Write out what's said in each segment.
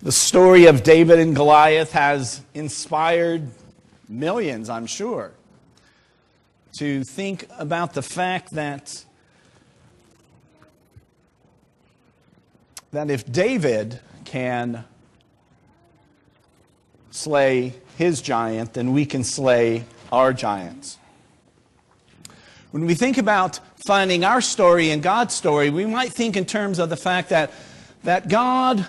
The story of David and Goliath has inspired millions, I'm sure, to think about the fact that if David can slay his giant, then we can slay our giants. When we think about finding our story and God's story, we might think in terms of the fact that God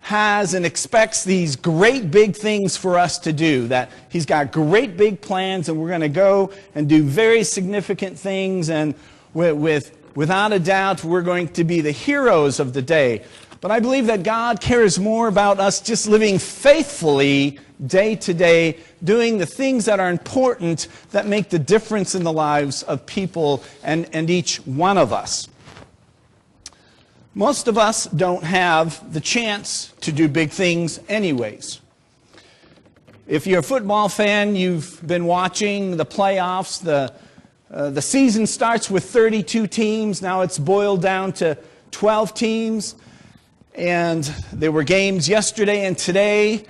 has and expects these great big things for us to do, that He's got great big plans and we're going to go and do very significant things, and without a doubt we're going to be the heroes of the day. But I believe that God cares more about us just living faithfully day to day, doing the things that are important, that make the difference in the lives of people and each one of us. Most of us don't have the chance to do big things anyways. If you're a football fan, you've been watching the playoffs. The season starts with 32 teams. Now it's boiled down to 12 teams. And there were games yesterday and today.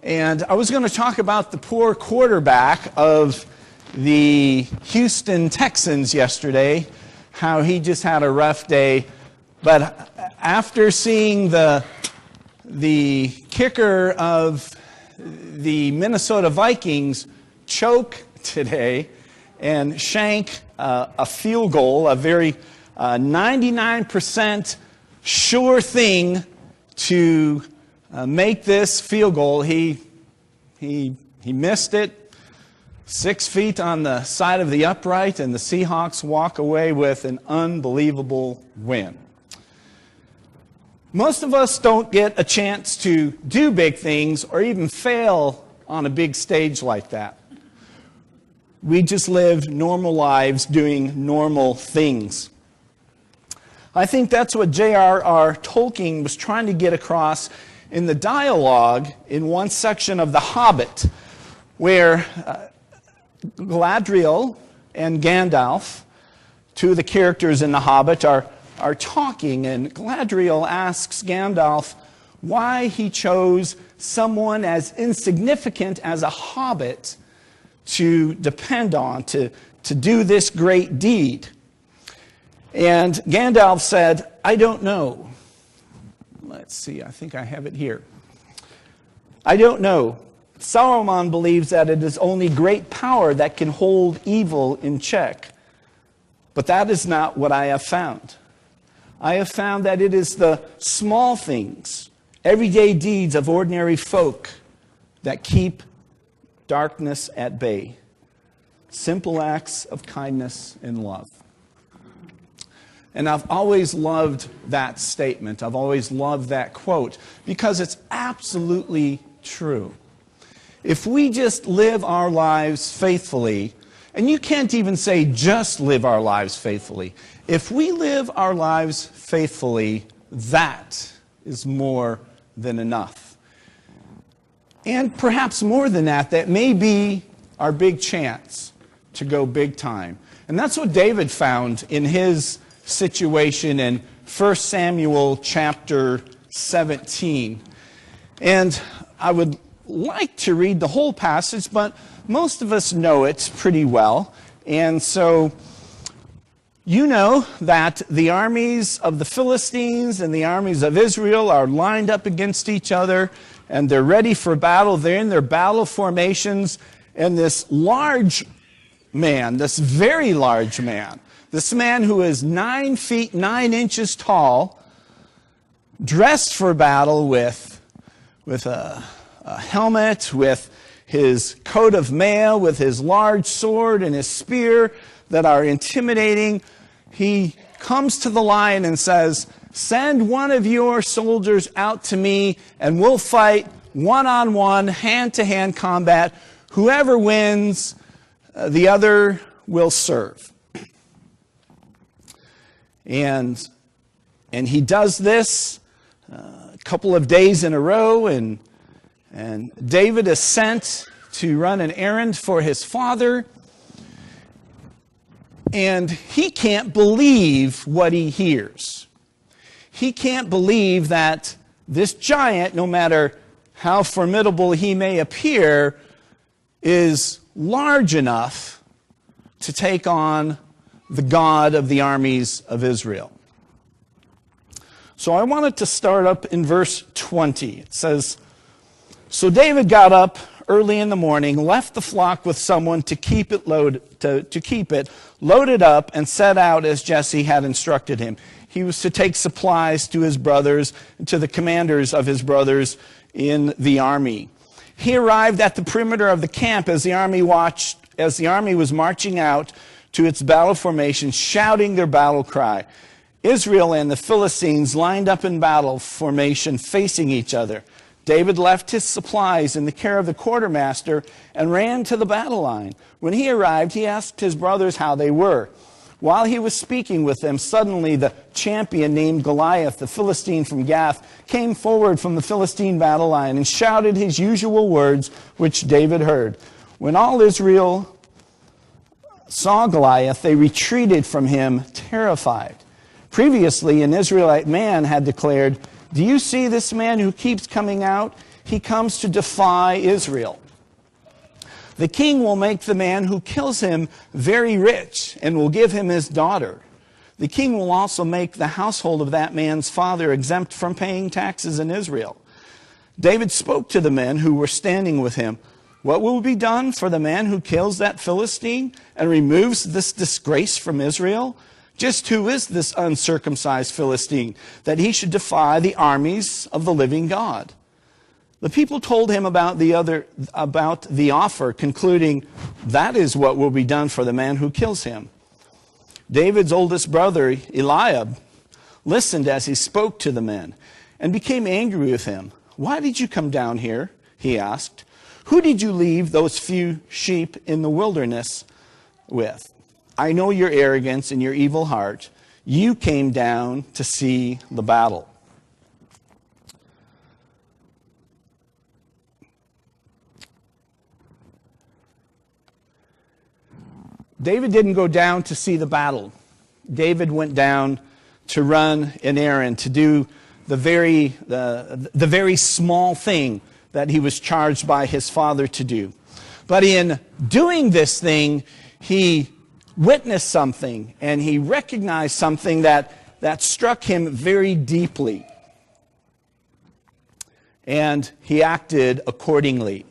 And I was going to talk about the poor quarterback of the Houston Texans yesterday, how he just had a rough day. But after seeing the kicker of the Minnesota Vikings choke today and shank a field goal, a very 99% sure thing to make this field goal, he missed it 6 feet on the side of the upright, and the Seahawks walk away with an unbelievable win. Most of us don't get a chance to do big things or even fail on a big stage like that. We just live normal lives doing normal things. I think that's what J.R.R. Tolkien was trying to get across in the dialogue in one section of The Hobbit, where Galadriel and Gandalf, two of the characters in The Hobbit, are talking, and Galadriel asks Gandalf why he chose someone as insignificant as a hobbit to depend on, to do this great deed. And Gandalf said, I don't know. Let's see, I think I have it here. I don't know. Saruman believes that it is only great power that can hold evil in check. But that is not what I have found. I have found that it is the small things, everyday deeds of ordinary folk that keep darkness at bay. Simple acts of kindness and love. And I've always loved that statement. I've always loved that quote because it's absolutely true. If we just live our lives faithfully, and you can't even say just live our lives faithfully. If we live our lives faithfully, that is more than enough. And perhaps more than that, that may be our big chance to go big time. And that's what David found in his situation in 1 Samuel chapter 17. And I would like to read the whole passage, but most of us know it pretty well. And so you know that the armies of the Philistines and the armies of Israel are lined up against each other, and they're ready for battle. They're in their battle formations, and this large man, this very large man, this man who is 9 feet 9 inches tall, dressed for battle with a helmet, with his coat of mail, with his large sword and his spear that are intimidating, he comes to the lion and says, send one of your soldiers out to me and we'll fight one-on-one, hand-to-hand combat. Whoever wins, the other will serve. And he does this a couple of days in a row, and David is sent to run an errand for his father, and he can't believe what he hears. He can't believe that This giant, no matter how formidable he may appear, is large enough to take on the God of the armies of Israel. So I wanted to start up in verse 20. It says, "So David got up early in the morning, left the flock with someone to keep it loaded up, and set out as Jesse had instructed him." He was to take supplies to his brothers, to the commanders of his brothers in the army. He arrived at the perimeter of the camp as the army was marching out to its battle formation, shouting their battle cry. Israel and the Philistines lined up in battle formation, facing each other. David left his supplies in the care of the quartermaster and ran to the battle line. When he arrived, he asked his brothers how they were. While he was speaking with them, suddenly the champion named Goliath, the Philistine from Gath, came forward from the Philistine battle line and shouted his usual words, which David heard. When all Israel saw Goliath, they retreated from him, terrified. Previously, an Israelite man had declared, "Do you see this man who keeps coming out? He comes to defy Israel. The king will make the man who kills him very rich and will give him his daughter. The king will also make the household of that man's father exempt from paying taxes in Israel." David spoke to the men who were standing with him. "What will be done for the man who kills that Philistine and removes this disgrace from Israel? Just who is this uncircumcised Philistine, that he should defy the armies of the living God?" The people told him about the offer, concluding, "That is what will be done for the man who kills him." David's oldest brother, Eliab, listened as he spoke to the men and became angry with him. "Why did you come down here?" he asked. "Who did you leave those few sheep in the wilderness with? I know your arrogance and your evil heart. You came down to see the battle." David didn't go down to see the battle. David went down to run an errand, to do the very small thing that he was charged by his father to do. But in doing this thing, he witnessed something, and he recognized something that struck him very deeply. And he acted accordingly.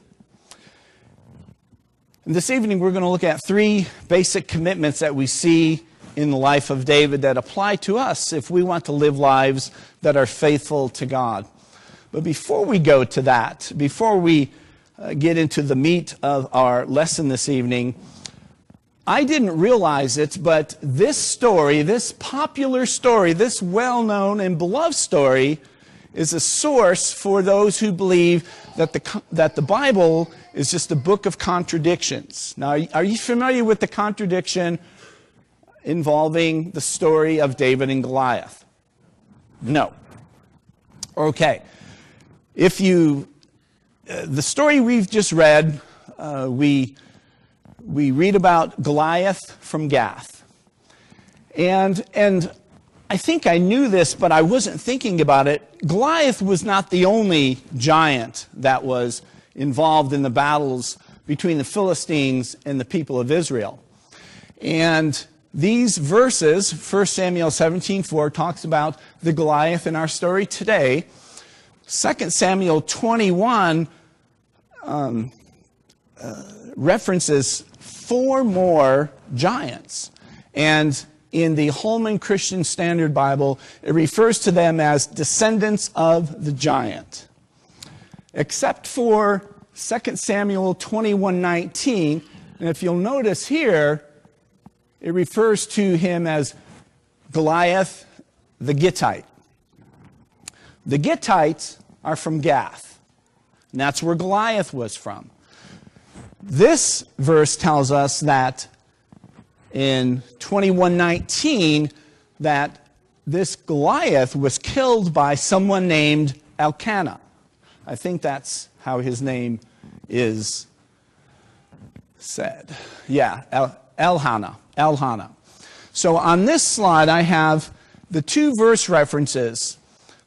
And this evening, we're going to look at three basic commitments that we see in the life of David that apply to us if we want to live lives that are faithful to God. But before we go to that, before we get into the meat of our lesson this evening, I didn't realize it, but this story, this popular story, this well-known and beloved story, is a source for those who believe that the Bible is just a book of contradictions. Now, are you familiar with the contradiction involving the story of David and Goliath? No. Okay. The story we've just read, we read about Goliath from Gath. And I think I knew this, but I wasn't thinking about it. Goliath was not the only giant that was involved in the battles between the Philistines and the people of Israel. And these verses, 1 Samuel 17:4, talks about the Goliath in our story today. 2 Samuel 21 references 4 more giants. And in the Holman Christian Standard Bible, it refers to them as descendants of the giant. Except for 2 Samuel 21:19, and if you'll notice here, it refers to him as Goliath the Gittite. The Gittites are from Gath, and that's where Goliath was from. This verse tells us that in 21:19 that this Goliath was killed by someone named Elhana. I think that's how his name is said. Yeah, Elhana. So on this slide I have the 2 verse references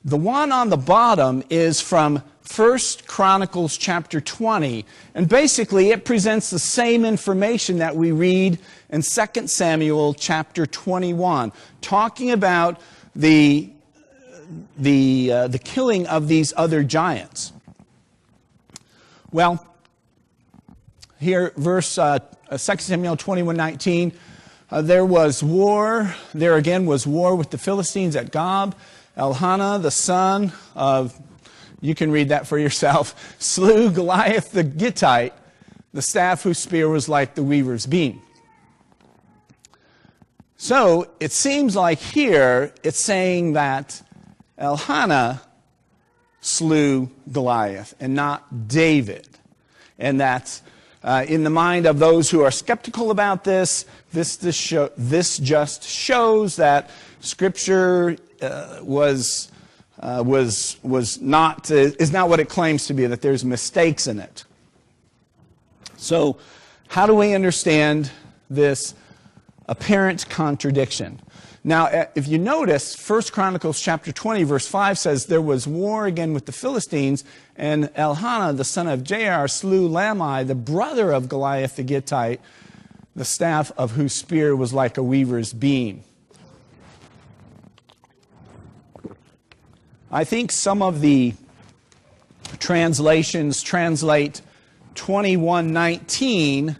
The one on the bottom is from 1 Chronicles chapter 20, and basically it presents the same information that we read in 2 Samuel chapter 21, talking about the killing of these other giants. Well, here, verse 2 Samuel 21:19, there was war. There again was war with the Philistines at Gob. Elhana, the son of, you can read that for yourself, slew Goliath the Gittite, the staff whose spear was like the weaver's beam. So it seems like here it's saying that Elhana slew Goliath and not David. And that in the mind of those who are skeptical about this just shows that Scripture is not what it claims to be, that there's mistakes in it. So how do we understand this apparent contradiction? Now, if you notice, 1 Chronicles chapter 20, verse 5 says, there was war again with the Philistines, and Elhana, the son of Jair, slew Lamai, the brother of Goliath the Gittite, the staff of whose spear was like a weaver's beam. I think some of the translations translate 21:19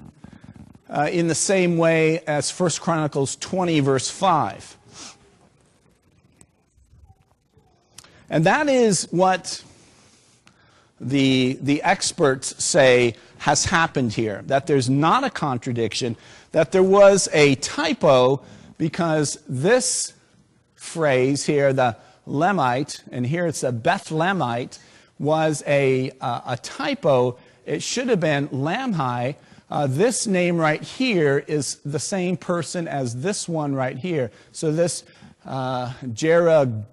in the same way as 1 Chronicles 20, verse 5. And that is what the experts say has happened here, that there's not a contradiction, that there was a typo, because this phrase here, the Lemite, and here it's a Bethlehemite, was a typo. It should have been Lamhi. This name right here is the same person as this one right here. So this Gim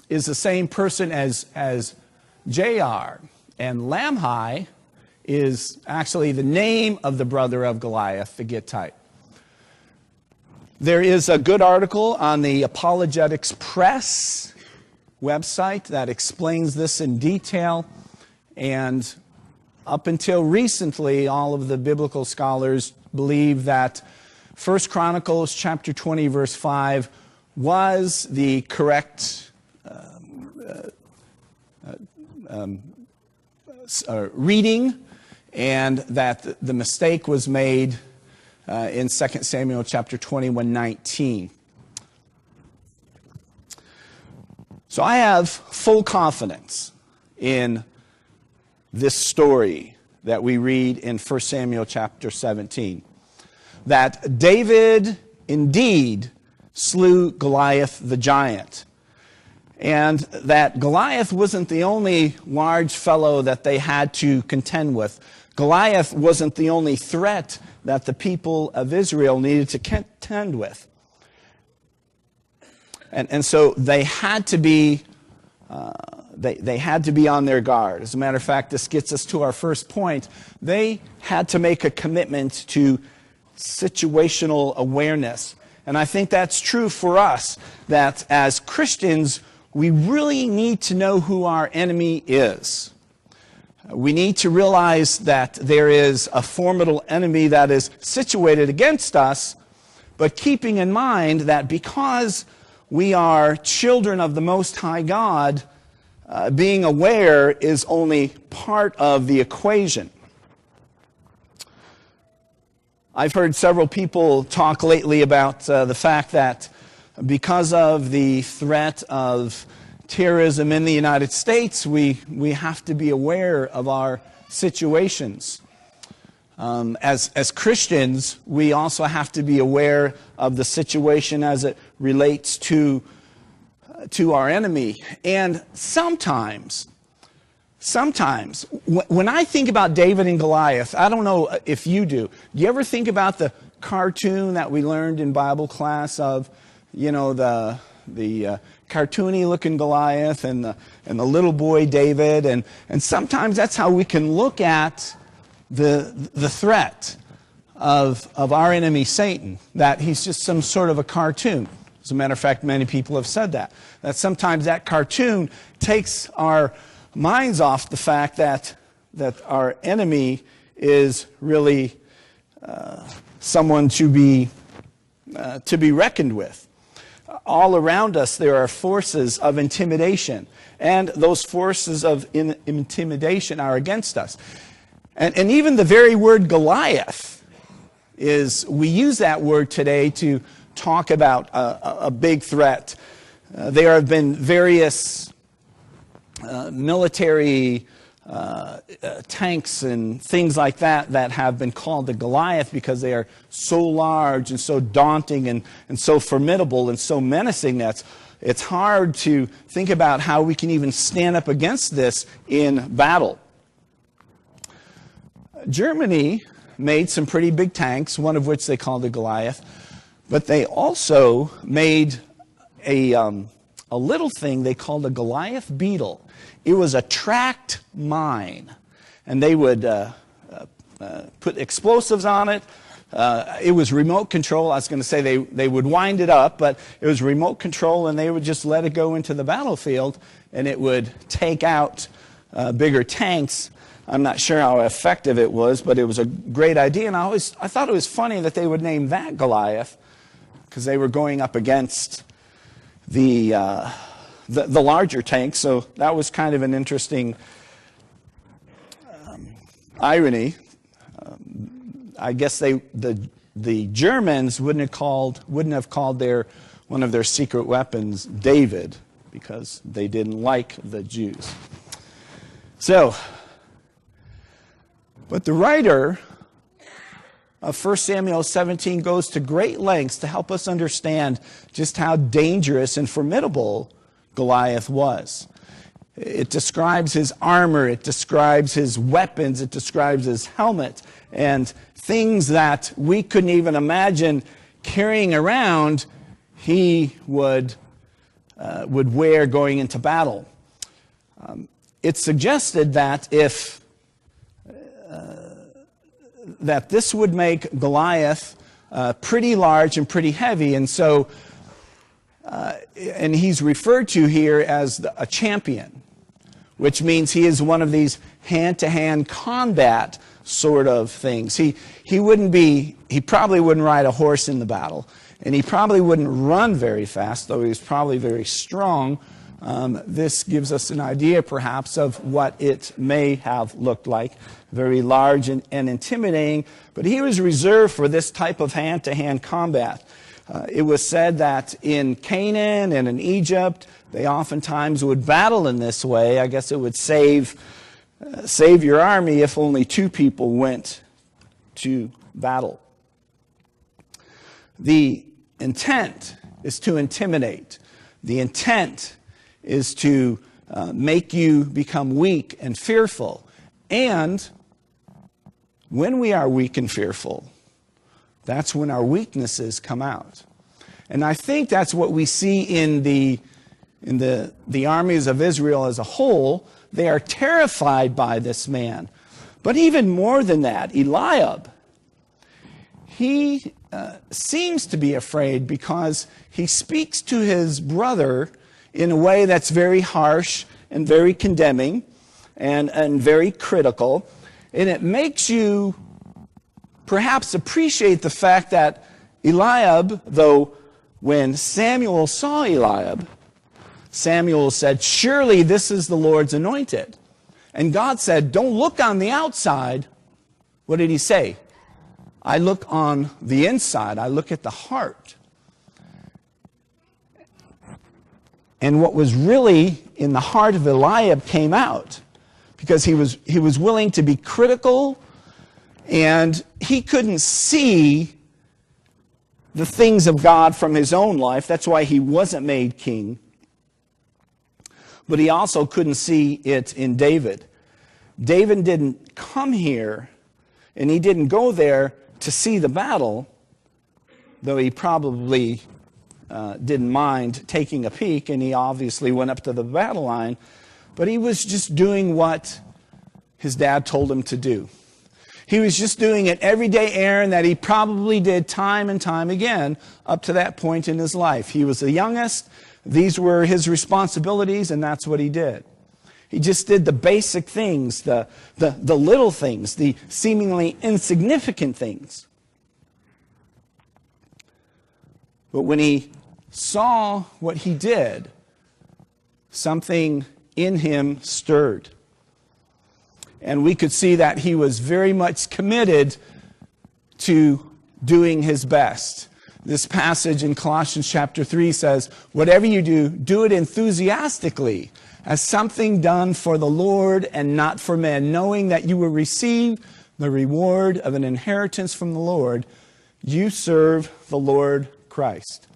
is the same person as Jair. And Lamhi is actually the name of the brother of Goliath, the Gittite. There is a good article on the Apologetics Press website that explains this in detail. And up until recently, all of the biblical scholars believe that 1 Chronicles chapter 20, verse 5 was the correct reading, and that the mistake was made in 2 Samuel chapter 21:19. So I have full confidence in this story that we read in 1 Samuel chapter 17, that David indeed slew Goliath the giant, and that Goliath wasn't the only large fellow that they had to contend with. Goliath wasn't the only threat that the people of Israel needed to contend with. And so they had to be they had to be on their guard. As a matter of fact, this gets us to our first point. They had to make a commitment to situational awareness. And I think that's true for us, that as Christians, we really need to know who our enemy is. We need to realize that there is a formidable enemy that is situated against us, but keeping in mind that because we are children of the Most High God, being aware is only part of the equation. I've heard several people talk lately about the fact that because of the threat of terrorism in the United States, we have to be aware of our situations. As Christians, we also have to be aware of the situation as it relates to our enemy. And sometimes, when I think about David and Goliath, I don't know if you do. Do you ever think about the cartoon that we learned in Bible class of, the cartoony-looking Goliath and the little boy David, and sometimes that's how we can look at the threat. of our enemy Satan, that he's just some sort of a cartoon. As a matter of fact, many people have said that sometimes that cartoon takes our minds off the fact that our enemy is really someone to be reckoned with. All around us there are forces of intimidation, and those forces of intimidation are against us. And even the very word Goliath we use that word today to talk about a big threat. There have been various military tanks and things like that have been called the Goliath because they are so large and so daunting and so formidable and so menacing that it's hard to think about how we can even stand up against this in battle. Germany made some pretty big tanks, one of which they called the Goliath, but they also made a little thing they called a Goliath beetle. It was a tracked mine, and they would put explosives on it. It was remote control. I was going to say they would wind it up, but it was remote control, and they would just let it go into the battlefield, and it would take out bigger tanks. I'm not sure how effective it was, but it was a great idea, and I thought it was funny that they would name that Goliath, because they were going up against the larger tanks. So that was kind of an interesting irony. I guess the Germans wouldn't have called one of their secret weapons David, because they didn't like the Jews. But the writer of 1 Samuel 17 goes to great lengths to help us understand just how dangerous and formidable Goliath was. It describes his armor, it describes his weapons, it describes his helmet, and things that we couldn't even imagine carrying around, he would wear going into battle. It's suggested that that this would make Goliath pretty large and pretty heavy, and so and he's referred to here as a champion, which means he is one of these hand-to-hand combat sort of things. He probably wouldn't ride a horse in the battle, and he probably wouldn't run very fast, though he was probably very strong. This gives us an idea, perhaps, of what it may have looked like. Very large and intimidating, but he was reserved for this type of hand-to-hand combat. It was said that in Canaan and in Egypt, they oftentimes would battle in this way. I guess it would save your army if only two people went to battle. The intent is to intimidate. The intent is to make you become weak and fearful. And when we are weak and fearful, that's when our weaknesses come out. And I think that's what we see in the armies of Israel as a whole. They are terrified by this man. But even more than that, Eliab, he seems to be afraid because he speaks to his brother in a way that's very harsh and very condemning and very critical. And it makes you perhaps appreciate the fact that Eliab, though when Samuel saw Eliab, Samuel said, "Surely this is the Lord's anointed." And God said, "Don't look on the outside." What did he say? "I look on the inside. I look at the heart." And what was really in the heart of Eliab came out, because he was willing to be critical, and he couldn't see the things of God from his own life. That's why he wasn't made king. But he also couldn't see it in David. David didn't come here, and he didn't go there to see the battle, though he probably didn't mind taking a peek, and he obviously went up to the battle line, but he was just doing what his dad told him to do. He was just doing an everyday errand that he probably did time and time again up to that point in his life. He was the youngest. These were his responsibilities, and that's what he did. He just did the basic things, the little things, the seemingly insignificant things. But when he saw what he did, something in him stirred. And we could see that he was very much committed to doing his best. This passage in Colossians chapter 3 says, whatever you do, do it enthusiastically, as something done for the Lord and not for men, knowing that you will receive the reward of an inheritance from the Lord. You serve the Lord Christ.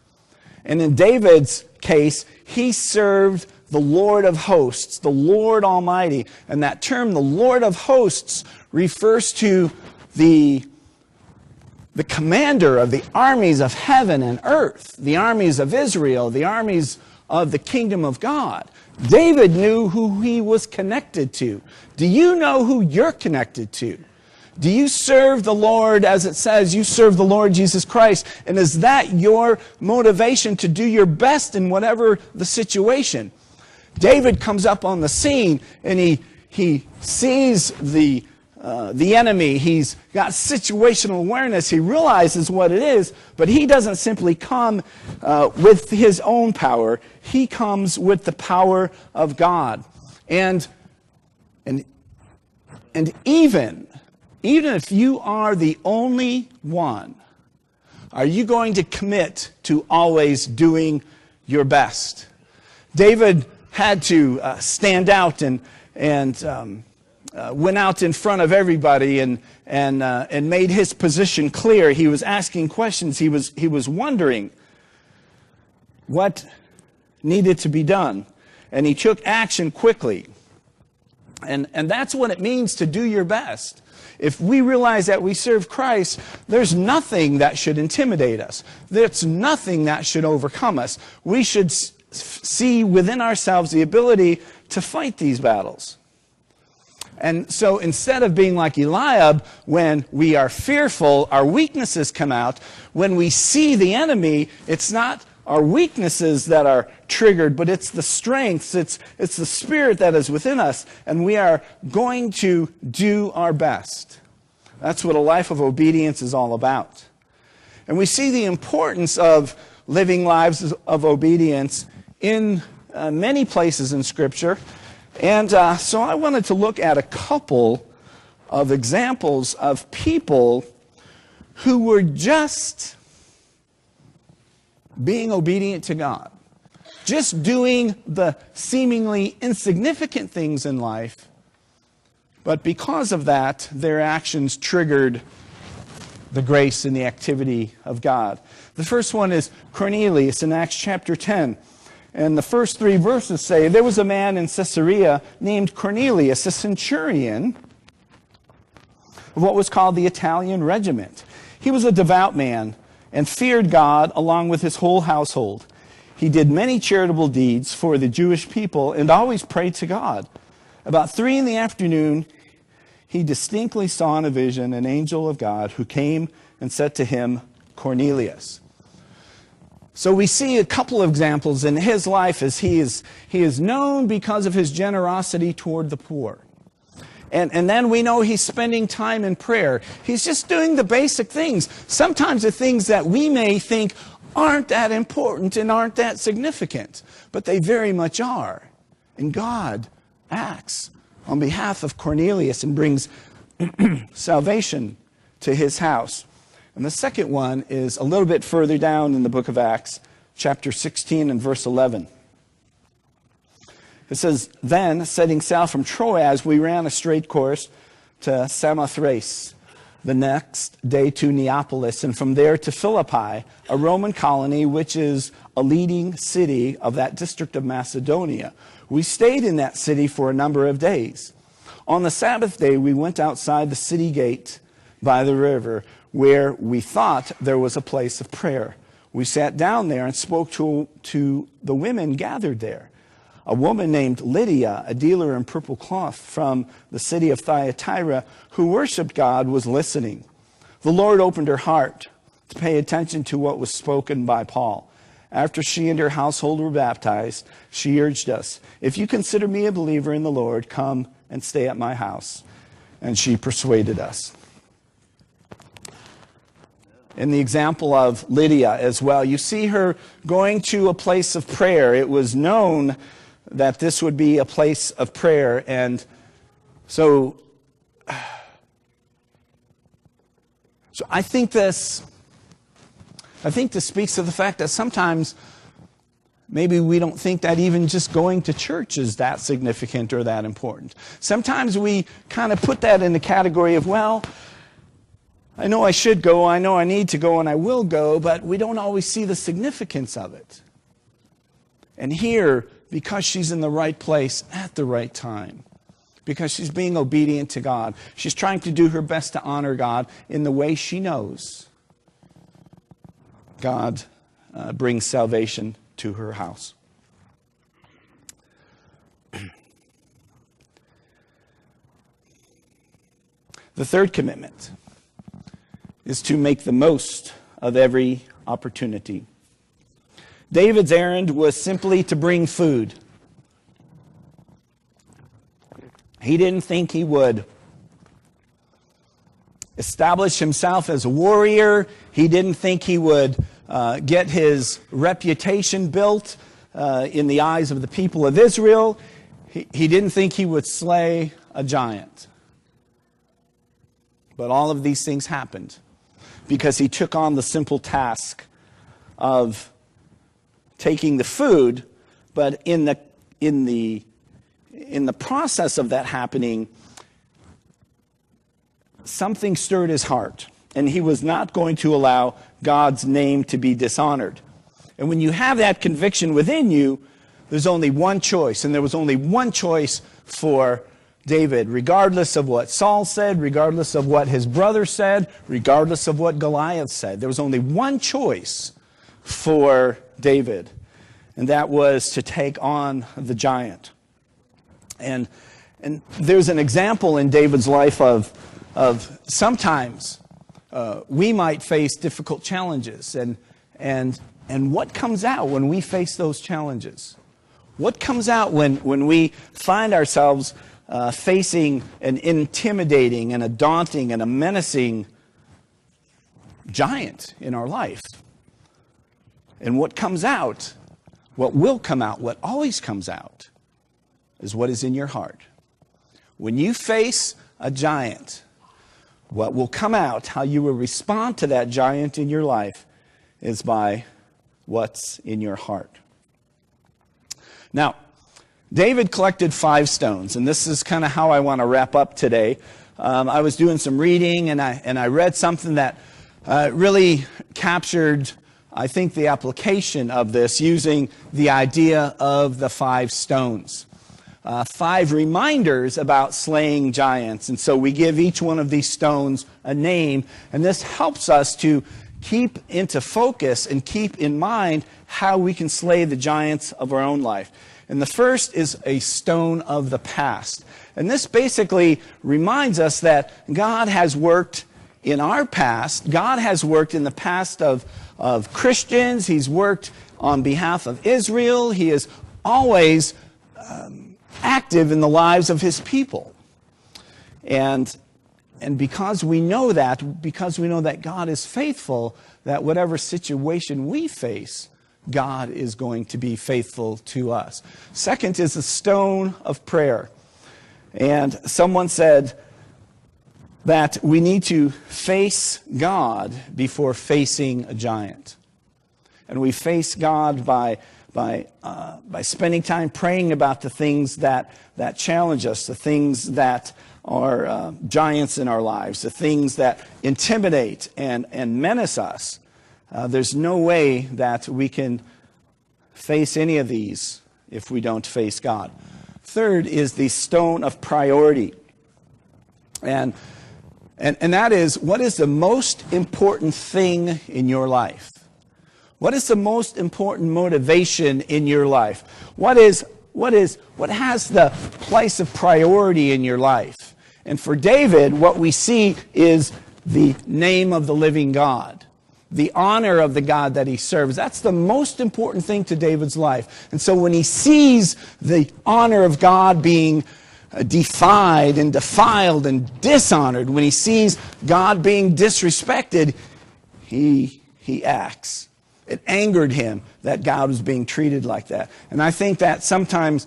And in David's case, he served the Lord of hosts, the Lord Almighty. And that term, the Lord of hosts, refers to the commander of the armies of heaven and earth, the armies of Israel, the armies of the kingdom of God. David knew who he was connected to. Do you know who you're connected to? Do you serve the Lord, as it says, you serve the Lord Jesus Christ? And is that your motivation to do your best in whatever the situation? David comes up on the scene and he sees the enemy. He's got situational awareness. He realizes what it is, but he doesn't simply come with his own power. He comes with the power of God. And even if you are the only one, are you going to commit to always doing your best? David had to stand out and went out in front of everybody and made his position clear. He was asking questions. He was wondering what needed to be done, and he took action quickly. And that's what it means to do your best. If we realize that we serve Christ, there's nothing that should intimidate us. There's nothing that should overcome us. We should see within ourselves the ability to fight these battles. And so instead of being like Eliab, when we are fearful, our weaknesses come out. When we see the enemy, it's not our weaknesses that are triggered, but it's the strengths, it's the spirit that is within us, and we are going to do our best. That's what a life of obedience is all about. And we see the importance of living lives of obedience in many places in Scripture. And so I wanted to look at a couple of examples of people who were just being obedient to God, just doing the seemingly insignificant things in life, but because of that, their actions triggered the grace and the activity of God. The first one is Cornelius in Acts chapter 10. And the first 3 verses say, there was a man in Caesarea named Cornelius, a centurion of what was called the Italian regiment. He was a devout man and feared God along with his whole household. He did many charitable deeds for the Jewish people and always prayed to God. About 3 p.m, he distinctly saw in a vision an angel of God who came and said to him, Cornelius. So we see a couple of examples in his life as he is known because of his generosity toward the poor. And then we know he's spending time in prayer. He's just doing the basic things. Sometimes the things that we may think aren't that important and aren't that significant, but they very much are. And God acts on behalf of Cornelius and brings salvation to his house. And the second one is a little bit further down in the book of Acts, chapter 16 and verse 11. It says, then, setting sail from Troas, we ran a straight course to Samothrace, the next day to Neapolis, and from there to Philippi, a Roman colony, which is a leading city of that district of Macedonia. We stayed in that city for a number of days. On the Sabbath day, we went outside the city gate by the river, where we thought there was a place of prayer. We sat down there and spoke to the women gathered there. A woman named Lydia, a dealer in purple cloth from the city of Thyatira, who worshiped God, was listening. The Lord opened her heart to pay attention to what was spoken by Paul. After she and her household were baptized, she urged us, "If you consider me a believer in the Lord, come and stay at my house." And she persuaded us. In the example of Lydia as well, you see her going to a place of prayer. It was known that this would be a place of prayer. And so I think this speaks to the fact that sometimes maybe we don't think that even just going to church is that significant or that important. Sometimes we kind of put that in the category of, well, I know I should go, I know I need to go, and I will go, but we don't always see the significance of it. And here, because she's in the right place at the right time, because she's being obedient to God, she's trying to do her best to honor God in the way she knows, God brings salvation to her house. The third commitment is to make the most of every opportunity. David's errand was simply to bring food. He didn't think he would establish himself as a warrior. He didn't think he would get his reputation built in the eyes of the people of Israel. He didn't think he would slay a giant. But all of these things happened because he took on the simple task of taking the food, but in the process of that happening, something stirred his heart, and he was not going to allow God's name to be dishonored. And when you have that conviction within you, there's only one choice, and there was only one choice for David, regardless of what Saul said, regardless of what his brother said, regardless of what Goliath said. There was only one choice for David, and that was to take on the giant. And there's an example in David's life of sometimes we might face difficult challenges, and what comes out when we face those challenges? What comes out when we find ourselves facing an intimidating and a daunting and a menacing giant in our life? And what comes out, what will come out, what always comes out, is what is in your heart. When you face a giant, what will come out, how you will respond to that giant in your life, is by what's in your heart. Now, David collected 5 stones, and this is kind of how I want to wrap up today. I was doing some reading, and I read something that really captured, I think, the application of this using the idea of the 5 stones. 5 reminders about slaying giants. And so we give each one of these stones a name, and this helps us to keep into focus and keep in mind how we can slay the giants of our own life. And the first is a stone of the past. And this basically reminds us that God has worked in our past. God has worked in the past of Christians. He's worked on behalf of Israel. He is always active in the lives of his people. And because we know that God is faithful, that whatever situation we face, God is going to be faithful to us. Second is the stone of prayer. And someone said that we need to face God before facing a giant. And we face God by spending time praying about the things that challenge us, the things that are giants in our lives, the things that intimidate and menace us. There's no way that we can face any of these if we don't face God. Third is the stone of priority. And that is, what is the most important thing in your life? What is the most important motivation in your life? What is what has the place of priority in your life? And for David, what we see is the name of the living God, the honor of the God that he serves. That's the most important thing to David's life. And so when he sees the honor of God being defied and defiled and dishonored, when he sees God being disrespected, he acts. It angered him that God was being treated like that. And I think that sometimes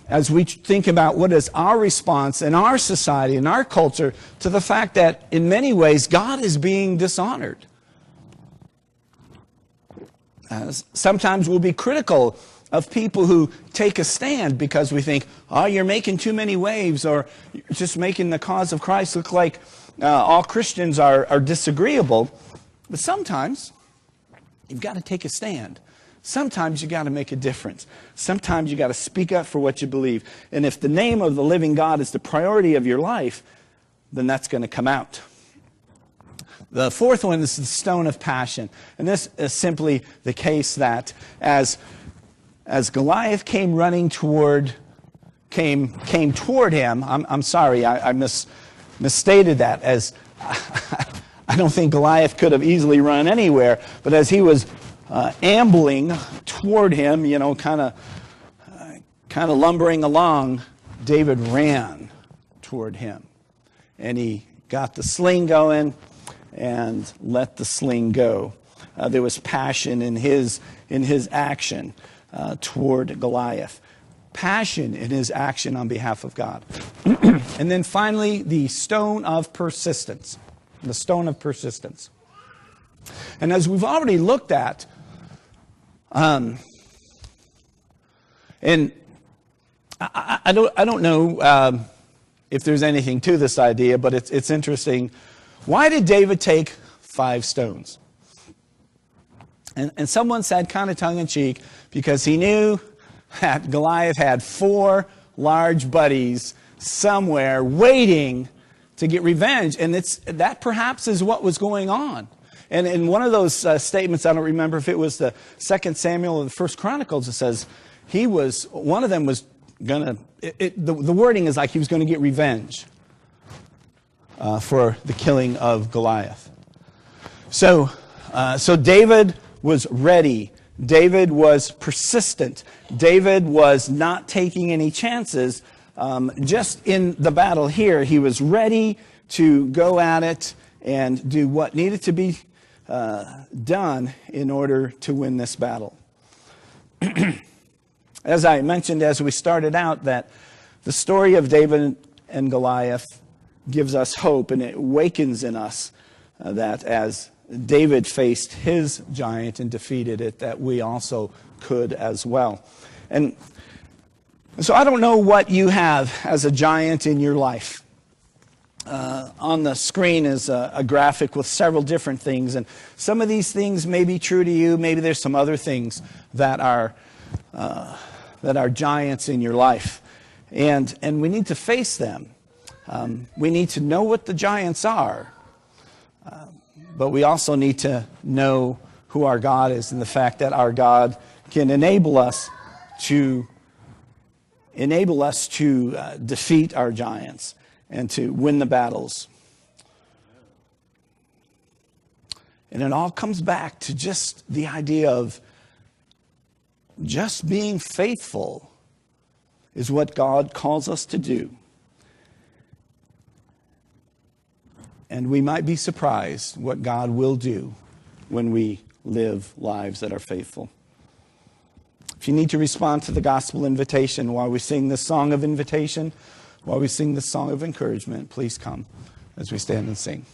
as we think about what is our response in our society, in our culture, to the fact that in many ways God is being dishonored. Sometimes we'll be critical of people who take a stand because we think, oh, you're making too many waves, or you're just making the cause of Christ look like all Christians are disagreeable. But sometimes you've got to take a stand. Sometimes you got to make a difference. Sometimes you got to speak up for what you believe. And if the name of the living God is the priority of your life, then that's going to come out. The fourth one is the stone of passion. And this is simply the case that as Goliath came toward him, I'm sorry, I misstated that. As I don't think Goliath could have easily run anywhere, but as he was ambling toward him, kind of lumbering along, David ran toward him. And he got the sling going and let the sling go. There was passion in his action toward Goliath. Passion in his action on behalf of God. And then finally, the stone of persistence. The stone of persistence. And as we've already looked at, and I don't know if there's anything to this idea, but it's interesting. Why did David take 5 stones? And someone said, kind of tongue-in-cheek, because he knew that Goliath had 4 large buddies somewhere waiting to get revenge. And that perhaps is what was going on. And in one of those statements, I don't remember if it was the 2 Samuel or the 1 Chronicles, it says one of them was going to, the wording is like he was going to get revenge for the killing of Goliath. So David was ready. David was persistent. David was not taking any chances. Just in the battle here, he was ready to go at it and do what needed to be done in order to win this battle. As I mentioned as we started out, that the story of David and Goliath gives us hope, and it awakens in us that as David faced his giant and defeated it, that we also could as well. And so I don't know what you have as a giant in your life. On the screen is a graphic with several different things, and some of these things may be true to you. Maybe there's some other things that are giants in your life, and we need to face them. We need to know what the giants are, but we also need to know who our God is, and the fact that our God can enable us to defeat our giants and to win the battles. And it all comes back to just the idea of just being faithful is what God calls us to do. And we might be surprised what God will do when we live lives that are faithful. If you need to respond to the gospel invitation while we sing this song of invitation, while we sing this song of encouragement, please come as we stand and sing.